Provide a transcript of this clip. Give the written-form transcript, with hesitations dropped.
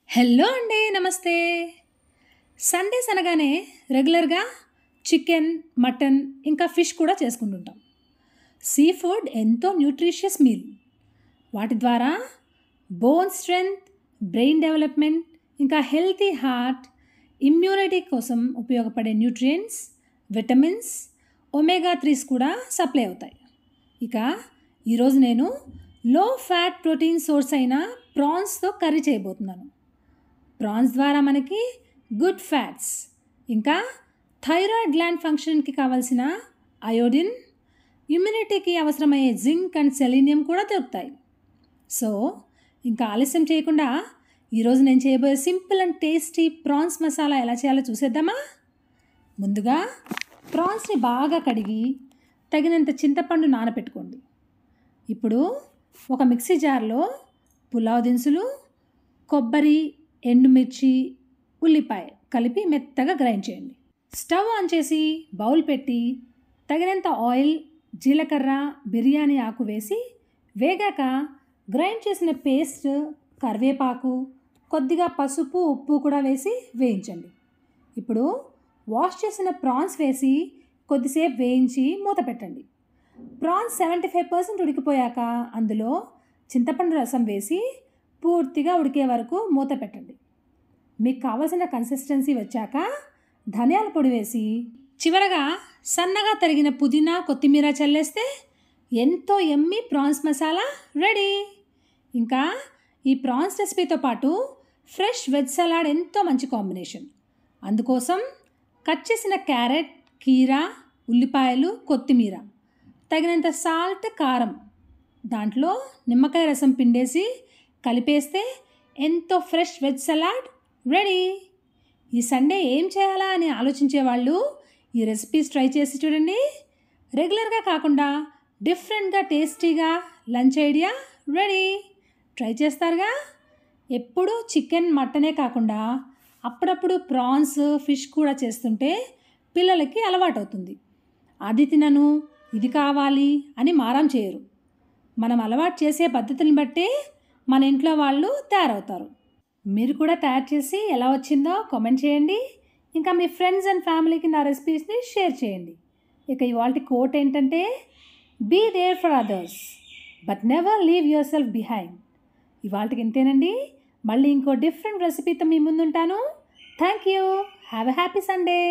Hello అండి, నమస్తే. Sundays అనగానే రెగ్యులర్గా చికెన్, మటన్ ఇంకా ఫిష్ కూడా చేసుకుంటుంటాం. సీ ఫుడ్ ఎంతో న్యూట్రిషియస్ మీల్. వాటి ద్వారా బోన్ స్ట్రెంగ్త్, బ్రెయిన్ డెవలప్మెంట్, ఇంకా హెల్తీ హార్ట్, ఇమ్యూనిటీ కోసం ఉపయోగపడే న్యూట్రియంట్స్, విటమిన్స్, ఒమేగా 3s కూడా సప్లై అవుతాయి. ఇక ఈరోజు నేను లో ఫ్యాట్ ప్రోటీన్ సోర్స్ అయిన ప్రాన్స్తో కర్రీ చేయబోతున్నాను. ప్రాన్స్ ద్వారా మనకి గుడ్ ఫ్యాట్స్, ఇంకా థైరాయిడ్ గ్లాండ్ ఫంక్షన్కి కావాల్సిన అయోడిన్, ఇమ్యూనిటీకి అవసరమయ్యే జింక్ అండ్ సెలీనియం కూడా దొరుకుతాయి. సో ఇంకా ఆలస్యం చేయకుండా ఈరోజు నేను చేయబోయే simple and tasty prawns masala ఎలా చేయాలో చూసేద్దామా? ముందుగా ప్రాన్స్ని బాగా కడిగి తగినంత చింతపండు నానబెట్టుకోండి. ఇప్పుడు ఒక మిక్సీ జార్లో పులావ్ దినుసులు, కొబ్బరి, ఎండుమిర్చి, ఉల్లిపాయ కలిపి మెత్తగా గ్రైండ్ చేయండి. స్టవ్ ఆన్ చేసి బౌల్ పెట్టి తగినంత ఆయిల్, జీలకర్ర, బిర్యానీ ఆకు వేసి వేగాక గ్రైండ్ చేసిన పేస్ట్, కరివేపాకు, కొద్దిగా పసుపు, ఉప్పు కూడా వేసి వేయించండి. ఇప్పుడు వాష్ చేసిన ప్రాన్స్ వేసి కొద్దిసేపు వేయించి మూత పెట్టండి. ప్రాన్స్ 75% ఉడికిపోయాక అందులో చింతపండు రసం వేసి పూర్తిగా ఉడికే వరకు మూత పెట్టండి. మీకు కావలసిన కన్సిస్టెన్సీ వచ్చాక ధనియాల పొడి వేసి చివరగా సన్నగా తరిగిన పుదీనా, కొత్తిమీర చల్లేస్తే ఎంతో యమ్మీ ప్రాన్స్ మసాలా రెడీ. ఇంకా ఈ ప్రాన్స్ రెసిపీతో పాటు ఫ్రెష్ వెజ్ సలాడ్ ఎంతో మంచి కాంబినేషన్. అందుకోసం కట్ చేసిన క్యారెట్, కీరా, ఉల్లిపాయలు, కొత్తిమీర, తగినంత సాల్ట్, కారం, దాంట్లో నిమ్మకాయ రసం పిండేసి కలిపేస్తే ఎంతో ఫ్రెష్ వెజ్ సలాడ్ రెడీ. ఈ సండే ఏం చేయాలా అని ఆలోచించే వాళ్ళు ఈ రెసిపీస్ ట్రై చేసి చూడండి. రెగ్యులర్గా కాకుండా డిఫరెంట్గా, టేస్టీగా లంచ్ ఐడియా రెడీ. ట్రై చేస్తారుగా? ఎప్పుడు చికెన్, మటనే కాకుండా అప్పుడప్పుడు ప్రాన్స్, ఫిష్ కూడా చేస్తుంటే పిల్లలకి అలవాటవుతుంది. అది తినను, ఇది కావాలి అని మారం చేయరు. మనం అలవాటు చేసే పద్ధతిని బట్టే మన ఇంట్లో వాళ్ళు తయారవుతారు. మీరు కూడా తయారు చేసి ఎలా వచ్చిందో కామెంట్ చేయండి. ఇంకా మీ ఫ్రెండ్స్ అండ్ ఫ్యామిలీకి నా రెసిపీస్ని షేర్ చేయండి. ఇక ఇవాళ కోట్ ఏంటంటే, be there for others but never leave yourself behind. ఇవాళకి ఇంతేనండి. మళ్ళీ ఇంకో డిఫరెంట్ రెసిపీతో మీ ముందుంటాను. Thank you. Have a happy Sunday.